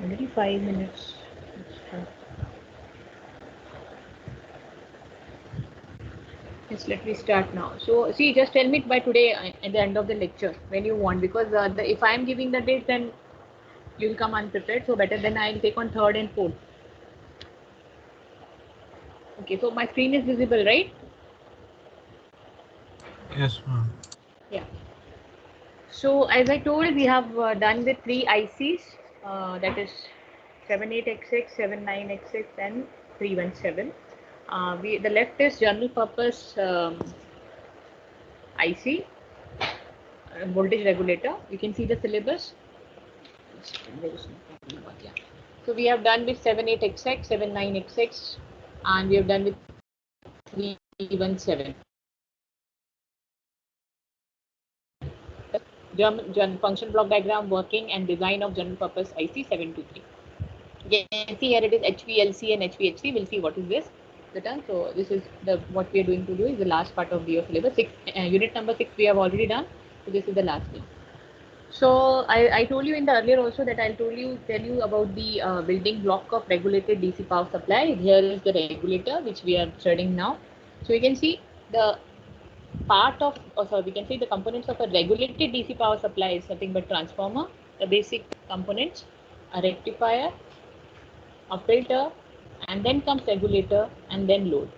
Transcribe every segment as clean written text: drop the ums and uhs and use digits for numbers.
Already 5 minutes. Yes, let me start now. So, see, just tell me by today at the end of the lecture when you want, because if I am giving the date, then you'll come unprepared. So, better than I'll take on third and fourth. Okay, so my screen is visible, right? Yes, ma'am. Yeah. So, as I told, we have done the three ICs, that is 78XX, 79XX, and 317. The left is general purpose IC, voltage regulator. You can see the syllabus. Yeah. So we have done with 78XX, 79XX, and we have done with 317. Function block diagram, working and design of general purpose IC 723. You can see here it is HVLC and HVHC. We'll see what is this the term. So this is the what we are going to do is the last part of the syllabus. Unit number 6 we have already done. So this is the last one. So I told you in the earlier also that I'll tell you about the building block of regulated DC power supply. Here is the regulator which we are studying now. So you can see the part of, or sorry, we can say the components of a regulated DC power supply is nothing but transformer, the basic components, a rectifier, a filter, and then comes regulator and then load.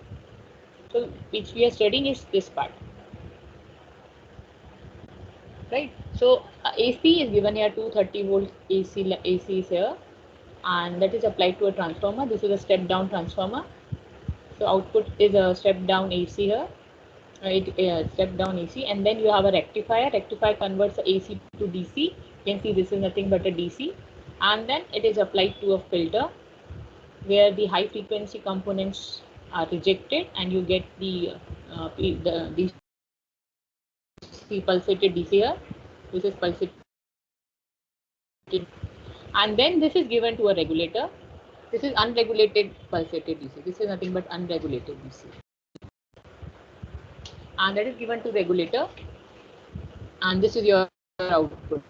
So which we are studying is this part. Right. So AC is given here 230 volt AC is here, and that is applied to a transformer. This is a step down transformer. So output is a step down AC here. Step down AC, and then you have a rectifier. Rectifier converts AC to DC. You can see this is nothing but a DC, and then it is applied to a filter where the high frequency components are rejected, and you get the pulsated DC here. This is pulsated, and then this is given to a regulator. This is unregulated pulsated DC. This is nothing but unregulated DC, and that is given to regulator, and this is your output,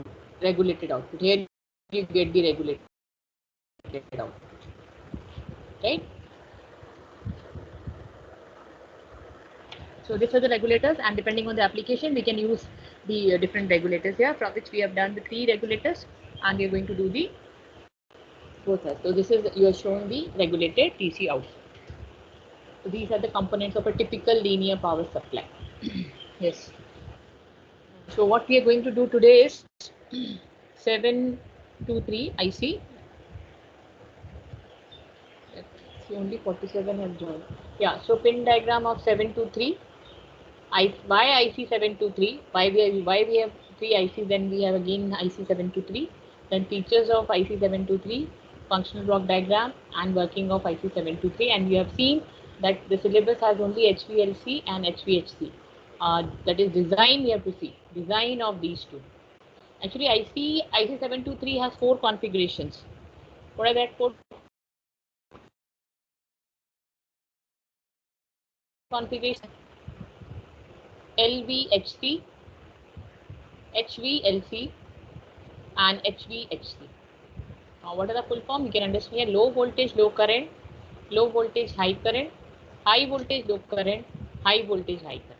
regulated output. Here you get the regulated output, right? So these are the regulators, and depending on the application, we can use the different regulators here, from which we have done the 3 regulators, and we are going to do the both. So this is, you are showing the regulated DC output. So these are the components of a typical linear power supply. Yes. So what we are going to do today is 723 IC. Only 47 have joined. Yeah. So pin diagram of 723. Why IC 723? Why we have 3 ICs? Then we have again IC 723. Then features of IC 723, functional block diagram, and working of IC 723. And we have seen that the syllabus has only HVLC and HVHC. That is design. We have to see design of these two. Actually, IC 723 has 4 configurations. What are that 4 configurations? LVHC, HVLC, and HVHC. What are the full form? You can understand here: low voltage, low current, low voltage, high voltage, low current, high voltage, high current.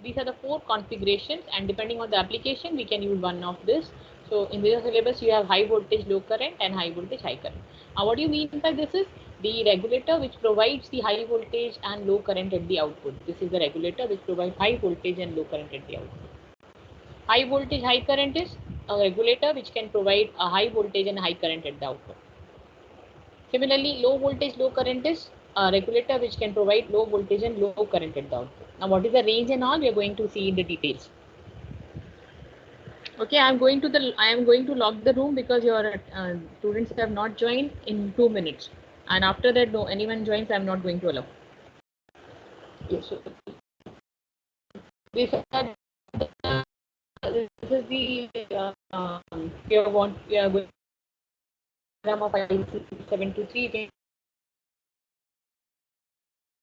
These are the 4 configurations, and depending on the application, we can use one of this. So in this syllabus, you have high voltage, low current, and high voltage, high current. What do you mean by this is the regulator which provides the high voltage and low current at the output. This is the regulator which provides high voltage and low current at the output. High voltage, high current is a regulator which can provide a high voltage and high current at the output. Similarly, low voltage, low current is a regulator which can provide low voltage and low current at the output. Now, what is the range and all we are going to see in the details. Okay, I am going to lock the room because your students have not joined in 2 minutes, and after that, no anyone joins, I am not going to allow. Yes, so this is the we are going of IC 723. You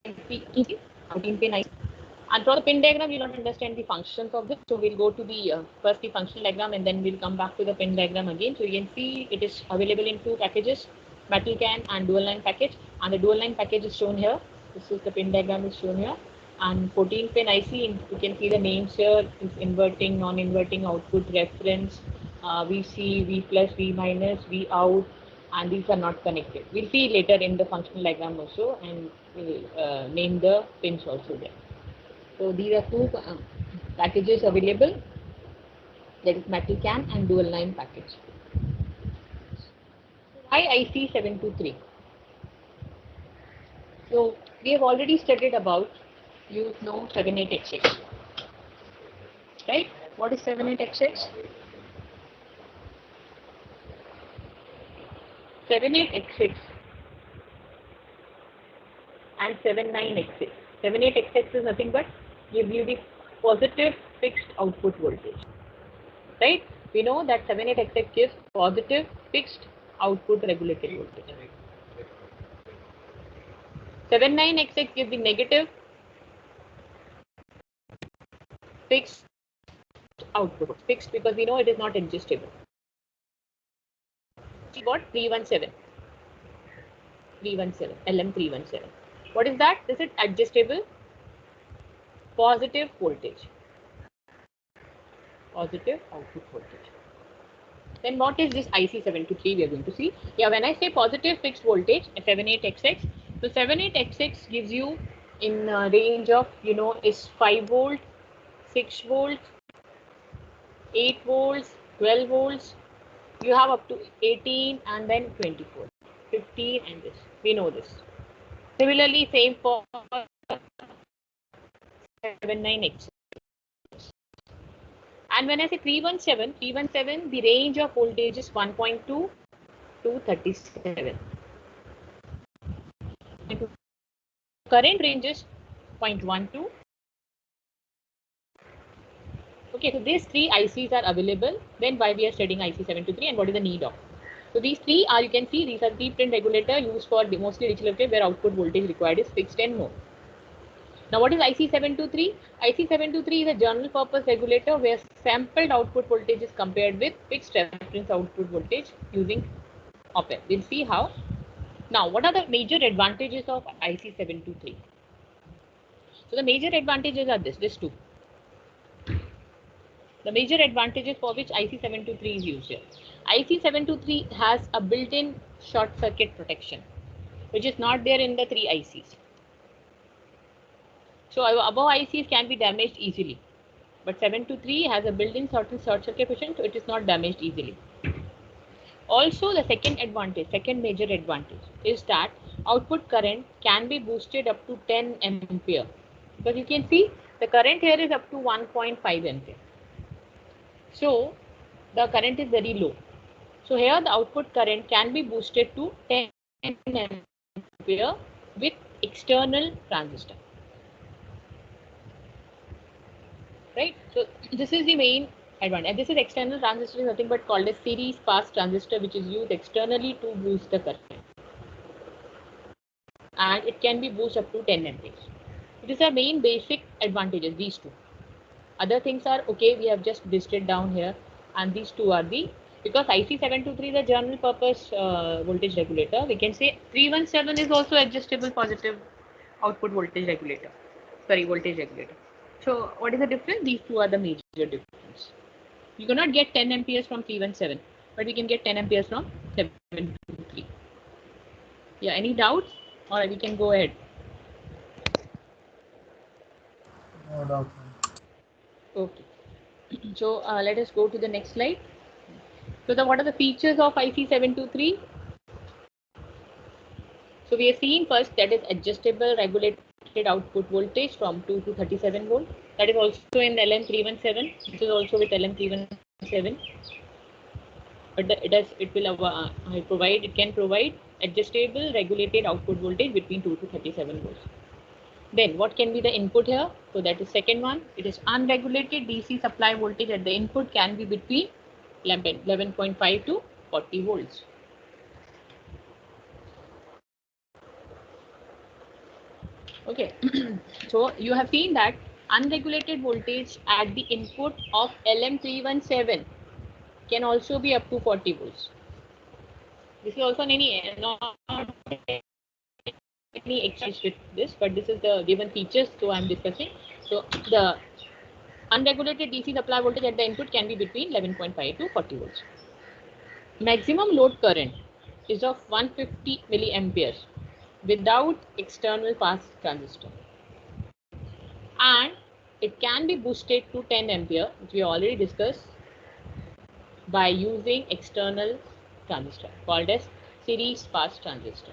can see 14 pin IC. And for the pin diagram, you don't understand the functions of this. So we'll go to the first the functional diagram, and then we'll come back to the pin diagram again. So you can see it is available in two packages, metal can and dual line package. And the dual line package is shown here. This is the pin diagram is shown here. And 14 pin IC, you can see the names here. It's inverting, non-inverting, output, reference, VC, V plus, V minus, V out, and these are not connected. We'll see later in the functional diagram also, and we'll name the pins also there. So these are two packages available, that is metal can and dual line package. Why IC 723? So we have already studied about, you know, 78XX, right? What is 78XX? 78XX and 79XX. 78XX is nothing but give you the positive fixed output voltage, right? We know that 78XX gives positive fixed output regulated voltage. 79XX gives the negative fixed output. Fixed because we know it is not adjustable. We got 317. 317, LM317. What is that? This is adjustable positive voltage. Positive output voltage. Then what is this IC723 we are going to see? Yeah, when I say positive fixed voltage, 78XX, so 78XX gives you in range of, you know, is 5 volt, 6 volts, 8 volts, 12 volts. You have up to 18 and then 24, 15 and this. We know this. Similarly, same for 79XX. And when I say 317, the range of voltage is 1.2 to 37. Current range is 0.12. Okay, so these three ICs are available. Then why we are studying IC723 and what is the need of? So these three are, you can see, these are three pin regulator used for mostly digital where output voltage required is fixed and more. Now what is IC723? IC723 is a general purpose regulator where sampled output voltage is compared with fixed reference output voltage using op-amp. We'll see how. Now what are the major advantages of IC723? So the major advantages are this two. The major advantages for which IC723 is used here. IC723 has a built-in short circuit protection, which is not there in the three ICs. So above ICs can be damaged easily, but 723 has a built-in short circuit protection, so it is not damaged easily. Also, the second major advantage is that output current can be boosted up to 10 ampere. Because you can see the current here is up to 1.5 ampere. So the current is very low. So here the output current can be boosted to 10 ampere with external transistor. Right? So this is the main advantage. And this is external transistor is nothing but called a series pass transistor, which is used externally to boost the current. And it can be boosted up to 10 amperes. These are main basic advantages, these two. Other things are okay, we have just listed down here, and these two are the, because IC723 is a general purpose voltage regulator, we can say 317 is also adjustable positive output voltage regulator. Sorry, voltage regulator. So what is the difference? These two are the major difference. You cannot get 10 amperes from 317, but we can get 10 amperes from 723. Yeah, any doubts? Or we can go ahead. No doubt. Okay. So let us go to the next slide. So what are the features of IC723? So we are seeing first that is adjustable regulated output voltage from 2 to 37 volt. That is also in LM317. This is also with LM317. But it can provide adjustable regulated output voltage between 2 to 37 volts. Then what can be the input here? So that is second one. It is unregulated DC supply voltage at the input can be between 11.5 to 40 volts. Okay. So you have seen that Unregulated voltage at the input of LM317 can also be up to 40 volts. This is also not any exchange with this, but this is the given features, so I'm discussing. So the unregulated DC supply voltage at the input can be between 11.5 to 40 volts. Maximum load current is of 150 milliamperes without external pass transistor, and it can be boosted to 10 ampere, which we already discussed, by using external transistor called as series pass transistor.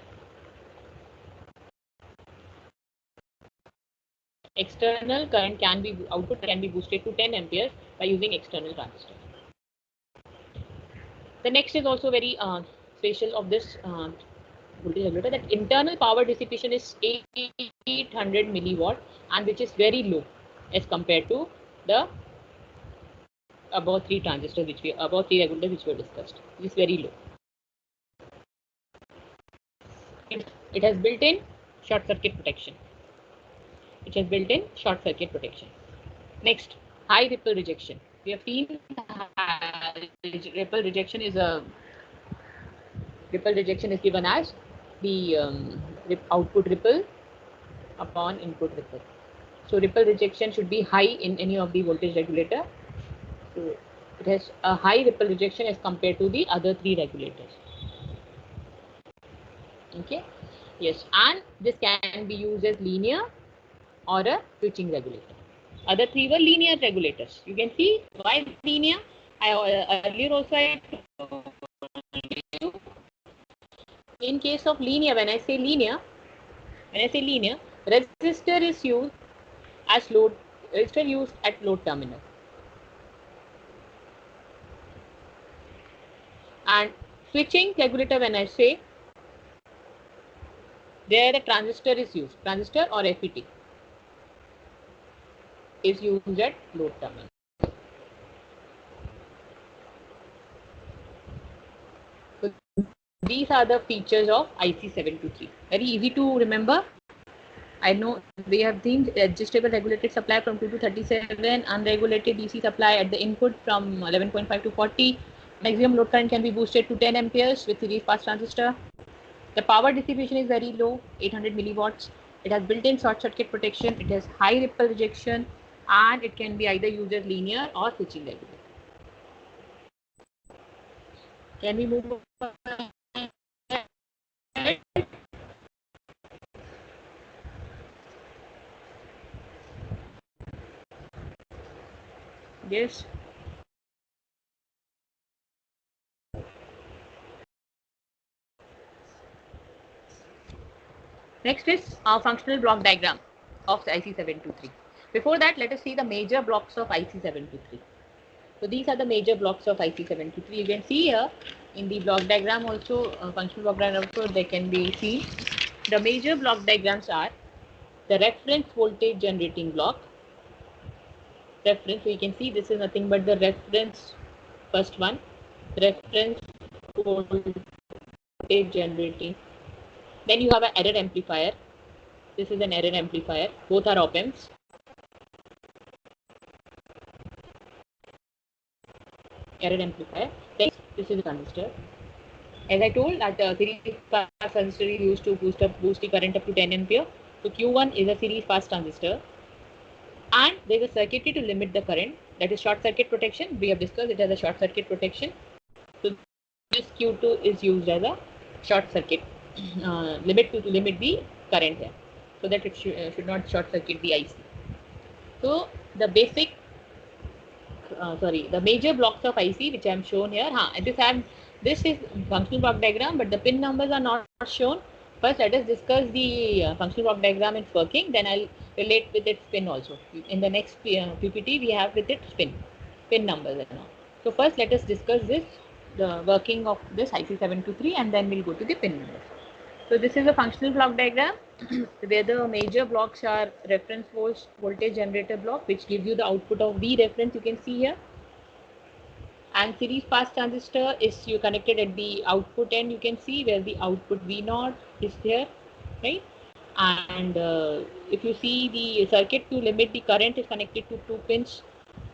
External current can be, output can be boosted to 10 amperes by using external transistor. The next is also very special of this voltage regulator, that internal power dissipation is 800 milliwatt, and which is very low as compared to the above three regulators which were discussed. It is very low. It has built-in short circuit protection. Next, high ripple rejection. We have seen ripple rejection is given as the output ripple upon input ripple. So ripple rejection should be high in any of the voltage regulator. So it has a high ripple rejection as compared to the other three regulators. Okay. Yes, and this can be used as linear or a switching regulator. Other three were linear regulators. You can see why linear. Earlier also I told you, in case of linear, when I say linear, resistor is used as load. Resistor used at load terminal. And switching regulator, when I say, there the transistor is used. Transistor or FET is used at load terminal. So these are the features of IC723. Very easy to remember. I know we have seen adjustable regulated supply from 2 to 37, unregulated DC supply at the input from 11.5 to 40. Maximum load current can be boosted to 10 amperes with series pass transistor. The power dissipation is very low, 800 milliwatts. It has built-in short circuit protection. It has high ripple rejection, and it can be either used as linear or switching regulator. Can we move on? Yes. Next is our functional block diagram of the IC723. Before that, let us see the major blocks of IC723. So these are the major blocks of IC723. You can see here in the block diagram also, functional block diagram also, they can be seen. The major block diagrams are the reference voltage generating block. Reference, so you can see this is nothing but the reference, first one, reference voltage generating. Then you have an error amplifier. This is an error amplifier. Both are op-amps. Error amplifier. Then this is a transistor. As I told, that series pass transistor is used to boost the current up to 10 ampere. So Q1 is a series pass transistor, and there is a circuitry to limit the current. That is short circuit protection. We have discussed it as a short circuit protection. So this Q2 is used as a short circuit limit to limit the current here, so that it should not short circuit the IC. So the basic, the major blocks of IC which I am shown here. This is functional block diagram, but the pin numbers are not shown. First, let us discuss the functional block diagram, its working. Then I'll relate with its pin also. In the next PPT, we have with its pin numbers and all. So first, let us discuss the working of this IC723, and then we'll go to the pin numbers. So this is a functional block diagram where the major blocks are reference voltage generator block, which gives you the output of V reference, you can see here. And series pass transistor is you connected at the output end, you can see where the output V0 is there, right? And if you see the circuit to limit the current is connected to 2 pins,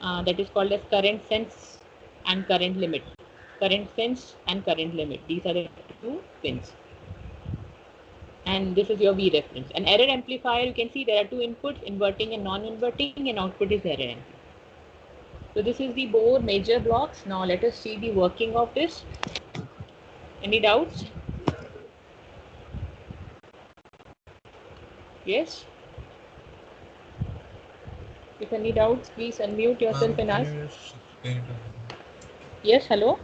that is called as current sense and current limit. Current sense and current limit. These are the 2 pins. And this is your V reference. An error amplifier, you can see there are 2 inputs, inverting and non-inverting, and output is error amplifier. So this is the 4 major blocks. Now let us see the working of this. Any doubts? Yes? If any doubts, please unmute yourself and ask. Yes, hello?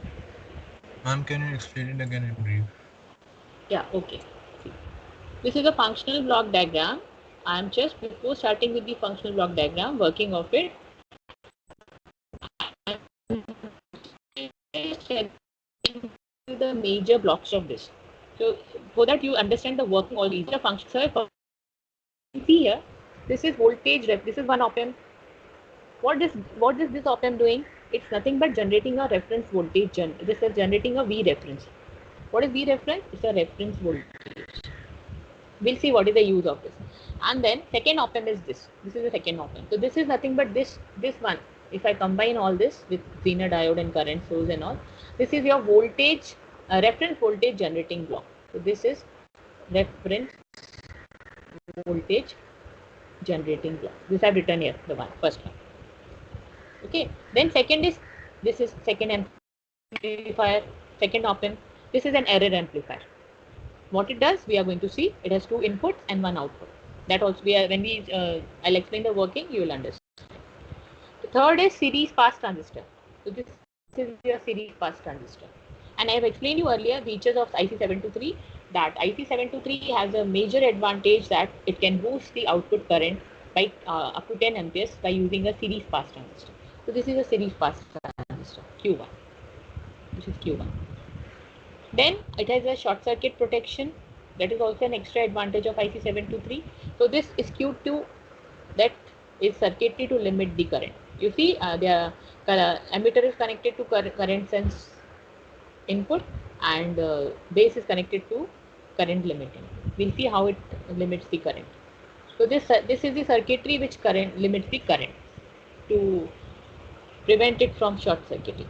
Ma'am, can you explain it again in brief? Yeah, okay. This is a functional block diagram. I am just before starting with the functional block diagram, working of it. The major blocks of this. So for that you understand the working all these are functions. So see here, this is voltage ref. This is one op-amp. What is this op-amp doing? It's nothing but generating a reference voltage. This is generating a V reference. What is V reference? It's a reference voltage. We'll see what is the use of this. And then second op-amp is this. This is the second op-amp. So this is nothing but this one. If I combine all this with Zener diode and current source and all, this is your voltage reference voltage generating block. So this is reference voltage generating block. This I've written here, the first one. Okay. Then second is, this is second amplifier, second op-amp. This is an error amplifier. What it does, we are going to see. It has 2 inputs and 1 output. That also I'll explain the working, you will understand. The third is series pass transistor. So this is your series pass transistor. And I have explained you earlier features of IC723, that IC723 has a major advantage that it can boost the output current by up to 10 amperes by using a series pass transistor. So this is a series pass transistor, Q1. This is Q1. Then it has a short circuit protection. That is also an extra advantage of IC723. So this is Q2, that is circuitry to limit the current. You see the emitter is connected to current sense input, and base is connected to current limiting. We'll see how it limits the current. So this is the circuitry which limits the current to prevent it from short circuiting.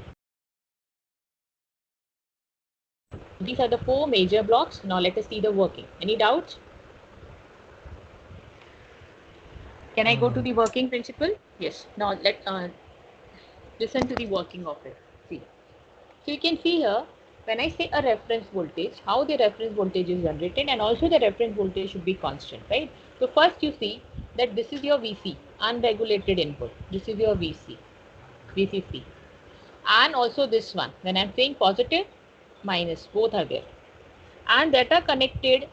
These are the 4 major blocks. Now let us see the working. Any doubts? Can I go to the working principle? Yes. Now let listen to the working of it. See. So you can see here, when I say a reference voltage, how the reference voltage is generated, and also the reference voltage should be constant, right? So first you see that this is your VC, unregulated input. This is your VCC. And also this one, when I'm saying positive, minus, both are there. And that are connected.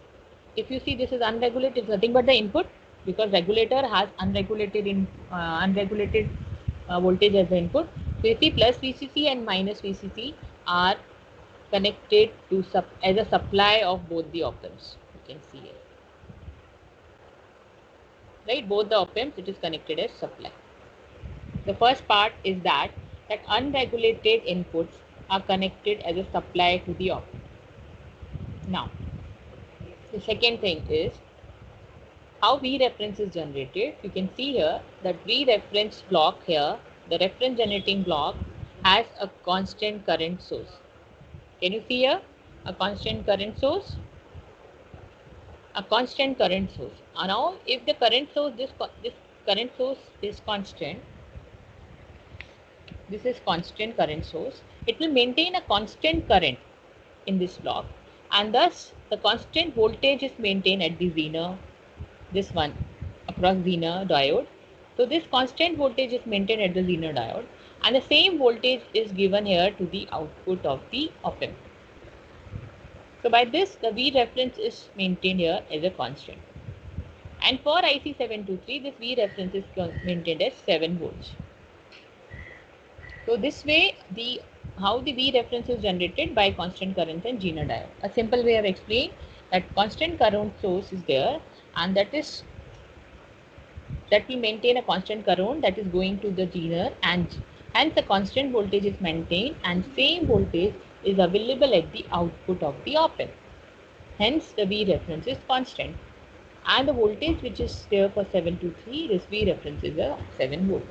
If you see, this is unregulated, it's nothing but the input, because regulator has unregulated voltage as the input. So you see plus VCC and minus VCC are connected to as a supply of both the op-amps. You can see here, right? Both the op-amps, it is connected as supply. The first part is that unregulated inputs are connected as a supply to the op-amp. Now, the second thing is how V reference is generated. You can see here that V reference block here, the reference generating block, has a constant current source. Can you see here a constant current source? A constant current source. Now, if the current source, this current source is constant, this is constant current source, it will maintain a constant current in this block, and thus the constant voltage is maintained at the Zener, this one across Zener diode. So this constant voltage is maintained at the Zener diode, and the same voltage is given here to the output of the op-amp. So by this, the V reference is maintained here as a constant. And for IC723, this V reference is maintained as 7 volts. So this way, how the V reference is generated by constant current and Zener diode. A simple way of explaining that constant current source is there, and that will maintain a constant current that is going to the Zener, and hence the constant voltage is maintained, and same voltage is available at the output of the op-amp. Hence the V reference is constant. and the voltage which is there for 723, this V reference is a 7 volt.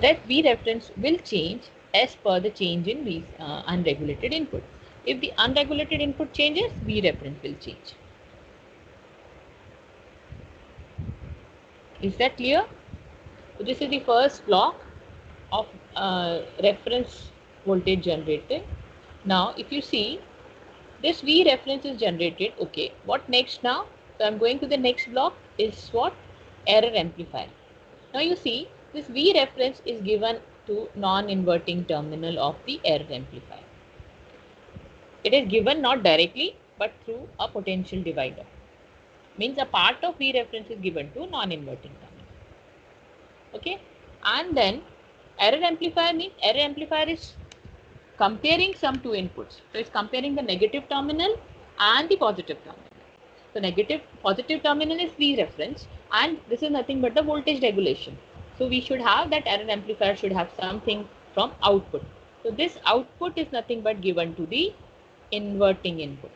That V reference will change as per the change in V unregulated input. If the unregulated input changes, V reference will change. Is that clear? So this is the first block of reference voltage generated. Now, if you see, this V reference is generated. Okay, what next now? So I'm going to the next block is what? Error amplifier. Now you see, this V reference is given to non-inverting terminal of the error amplifier. It is given not directly but through a potential divider. Means a part of V reference is given to non-inverting terminal. Okay, and then error amplifier means error amplifier is comparing some two inputs. So it's comparing the negative terminal and the positive terminal. So positive terminal is V reference, and this is nothing but the voltage regulation. So we should have that error amplifier should have something from output. So this output is nothing but given to the inverting input.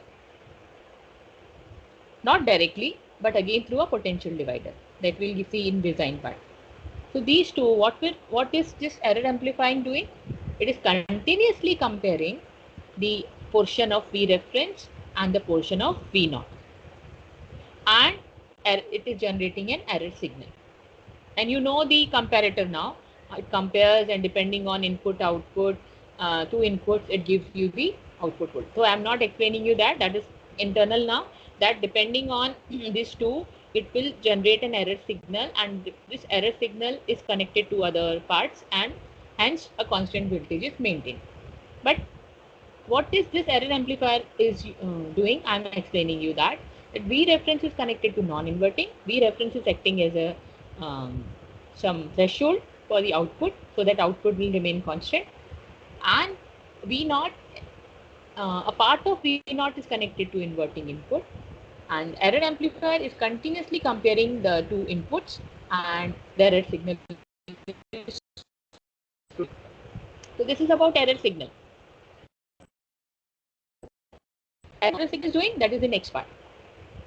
Not directly, but again through a potential divider that we'll see in design part. So these two, what is this error amplifying doing? It is continuously comparing the portion of V reference and the portion of V naught, and it is generating an error signal. And you know the comparator now. It compares, and depending on input output, two inputs, it gives you the output voltage. So I'm not explaining you that. That is internal now. That depending on these two, it will generate an error signal, and this error signal is connected to other parts, and hence a constant voltage is maintained. But what is this error amplifier is doing? I'm explaining you that V reference is connected to non-inverting. V reference is acting as a some threshold for the output, so that output will remain constant, and V naught, a part of V naught is connected to inverting input, and error amplifier is continuously comparing the two inputs, and the error signal. So this is about error signal. Error signal is doing, that is the next part.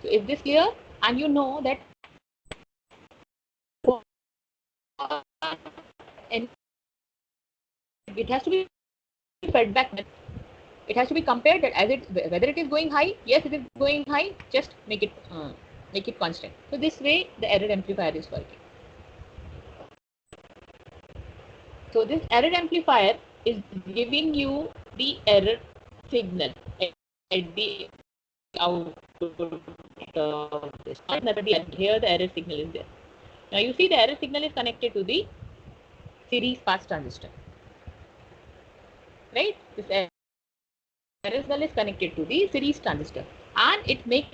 So is this clear? And you know that and it has to be fed back. It has to be compared that as whether it is going high. Yes, it is going high. Just make it constant. So this way the error amplifier is working. So this error amplifier is giving you the error signal at the output of this. Here the error signal is there. Now you see the error signal is connected to the series pass transistor, right? This error signal is connected to the series transistor, and it makes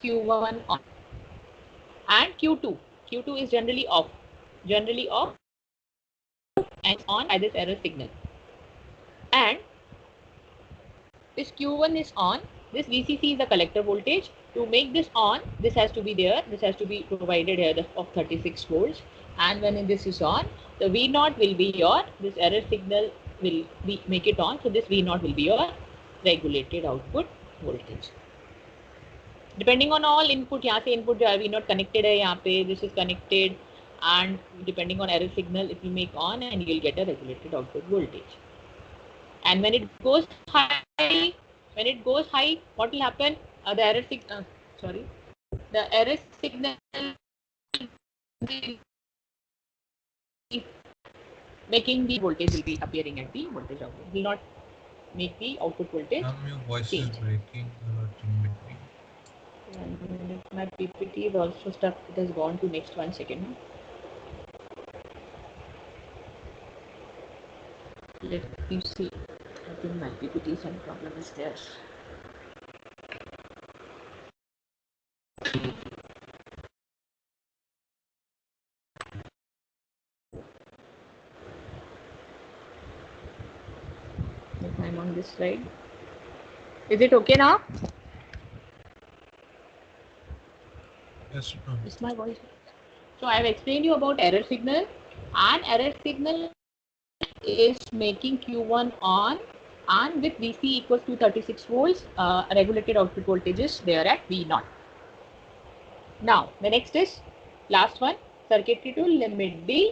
Q1 on and Q2. Q2 is generally off, and on by this error signal. And this Q1 is on. This VCC is the collector voltage. To make this on, this has to be there. This has to be provided here of 36 volts. And when this is on, the V0 will be your, this error signal will be make it on. So this V0 will be your regulated output voltage. Depending on all input, यहाँ से input V0 connected है यहाँ पे, this is connected, and depending on error signal, it will make on, and you will get a regulated output voltage. And when it goes high, what will happen? The error signal, the error signal making the voltage will be appearing at the voltage output. It will not make the output voltage. Your voice is breaking a lot in between. My PPT is also stuck. It has gone to next 1 second. Let me see. I think my PPT some problem is there. If I'm on this slide, is it okay now? Yes, ma'am. Is my voice? So I have explained you about error signal, and error signal is making Q1 on, and with VC equals to 36 volts, regulated output voltage is there at V0. Now the next is last one, circuitry to limit the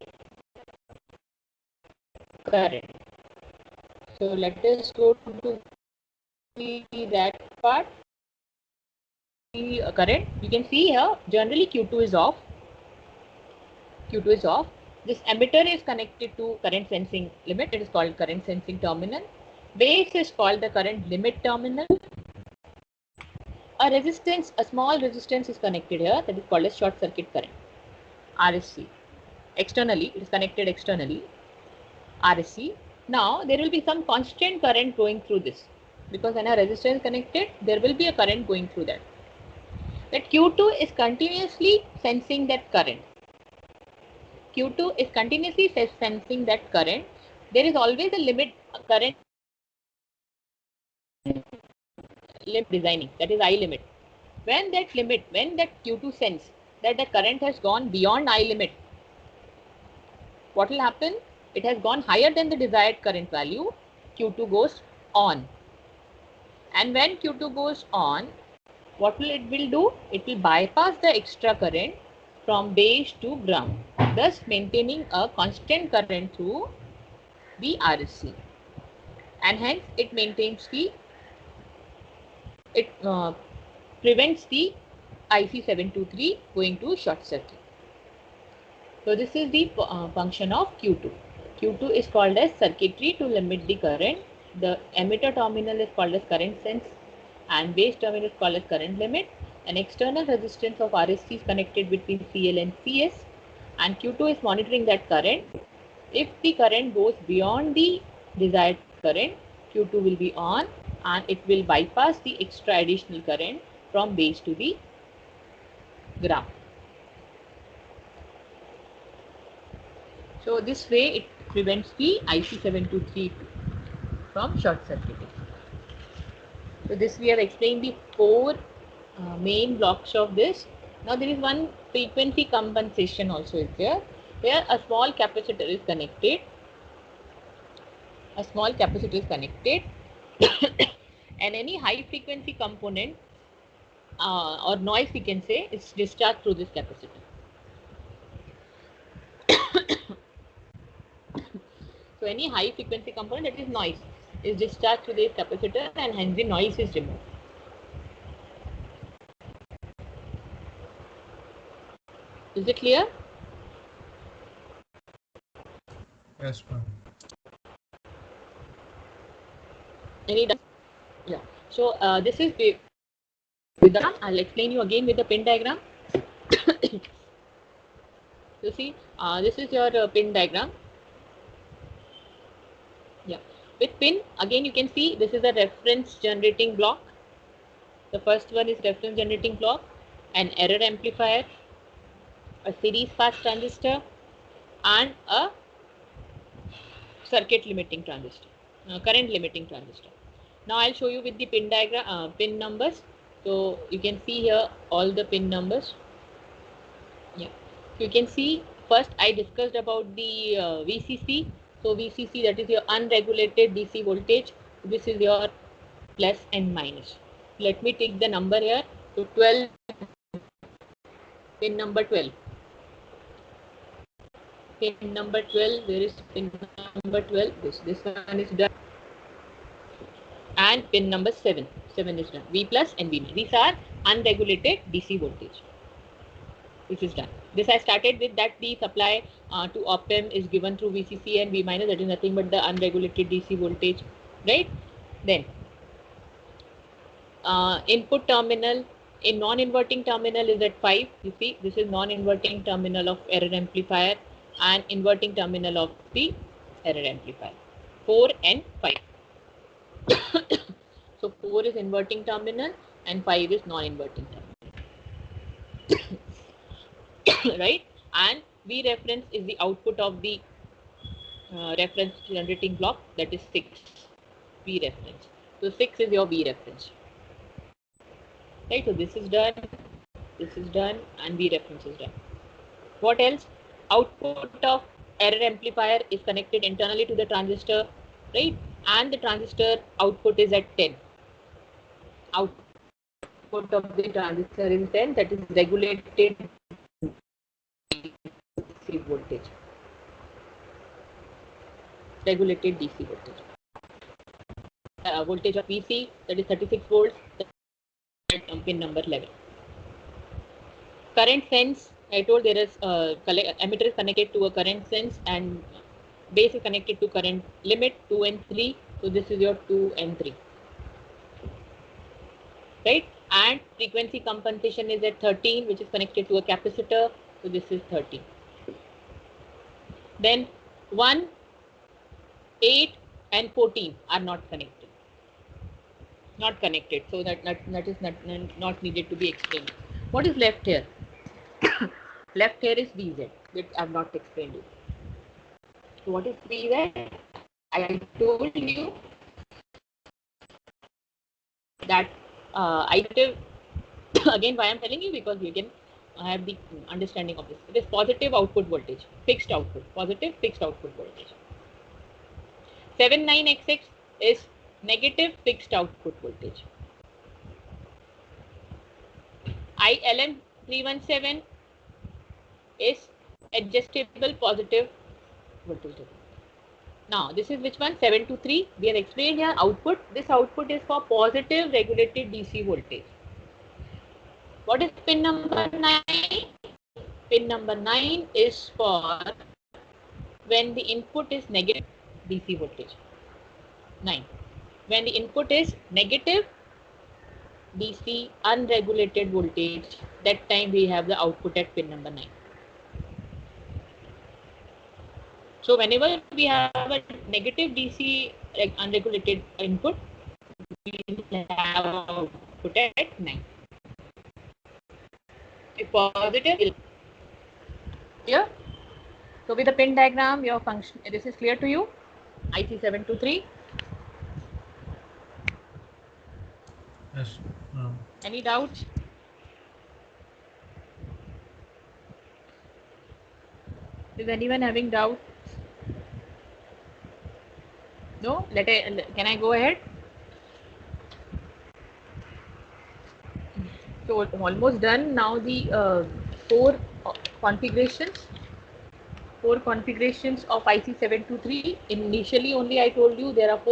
current. So let us go to that part. The current, you can see here generally Q2 is off. Q2 is off. This emitter is connected to current sensing limit. It is called current sensing terminal. Base is called the current limit terminal. A resistance, a small resistance is connected here, that is called as short circuit current, RSC. Externally, it is connected externally, RSC. Now there will be some constant current going through this, because when a resistor is connected, there will be a current going through that. That Q2 is continuously sensing that current. Q2 is continuously sensing that current. There is always a limit current limit designing, that is I limit. When that Q2 sense that the current has gone beyond I limit, what will happen? It has gone higher than the desired current value. Q2 goes on. And when Q2 goes on, what will it will do? It will bypass the extra current from base to ground, thus maintaining a constant current through the RSC. And hence it maintains the, it prevents the IC723 going to short circuit. So this is the function of Q2. Q2 is called as circuitry to limit the current. The emitter terminal is called as current sense and base terminal is called as current limit. An external resistance of RSC is connected between CL and CS, and Q2 is monitoring that current. If the current goes beyond the desired current, Q2 will be on and it will bypass the extra additional current from base to the ground. So this way it prevents the IC723 from short circuiting. So this we have explained the four main blocks of this. Now there is one frequency compensation also is there, where a small capacitor is connected. A small capacitor is connected and any high frequency component or noise we can say is discharged through this capacitor. So any high frequency component, that is noise, is discharged through this capacitor and hence the noise is removed. Is it clear? Yes, ma'am. Any doubt? Yeah. So this is with the, I'll explain you again with the pin diagram. You see, this is your pin diagram. Yeah. With pin, again you can see this is a reference generating block. The first one is reference generating block, an error amplifier, a series fast transistor, and a circuit limiting transistor, current limiting transistor. Now I'll show you with the pin diagram, pin numbers. So you can see here all the pin numbers. Yeah, you can see first I discussed about the VCC. So VCC, that is your unregulated DC voltage. This is your plus and minus. Let me take the number here. So 12, pin number 12. Pin number 12, where is pin number 12? This one is done. And pin number 7 is done. V plus and V minus. These are unregulated DC voltage. This is done. This I started with that the supply to op-amp is given through VCC and V minus. That is nothing but the unregulated DC voltage, right? Then input terminal in non-inverting terminal is at 5. You see, this is non-inverting terminal of error amplifier and inverting terminal of the error amplifier. 4 and 5. So 4 is inverting terminal and 5 is non-inverting terminal. Right? And V reference is the output of the reference generating block, that is 6. V reference. So 6 is your V reference. Right? So this is done, and V reference is done. What else? Output of error amplifier is connected internally to the transistor, right? And the transistor output is at 10. Output output of the transistor is 10, that is regulated DC voltage. Regulated DC voltage. Voltage of VC, that is 36 volts, pin number 11. Current sense, I told there is emitter is connected to a current sense and base is connected to current limit 2 and 3. So this is your 2 and 3. Right? And frequency compensation is at 13, which is connected to a capacitor. So this is 13. Then 1, 8 and 14 are not connected. Not connected. So that is not needed to be explained. What is left here? Left here is VZ, which I have not explained you. So what is VZ? I told you that again, why I am telling you, because you can have the understanding of this. It is positive output voltage, fixed output, positive fixed output voltage. 79XX is negative fixed output voltage. ILM317 is adjustable positive voltage. Now, this is which one? 723. We have explained here output. This output is for positive regulated DC voltage. What is pin number 9? Pin number 9 is for when the input is negative DC voltage. 9. When the input is negative DC unregulated voltage, that time we have the output at pin number 9. So whenever we have a negative DC unregulated input, we will have output at 9. If positive, clear? So with the pin diagram, your function, this is clear to you? IC 723. Yes. Any doubts? Is anyone having doubt? No? Can I go ahead? So almost done. Now the 4 configurations. 4 configurations of IC 723. Initially only I told you there are 4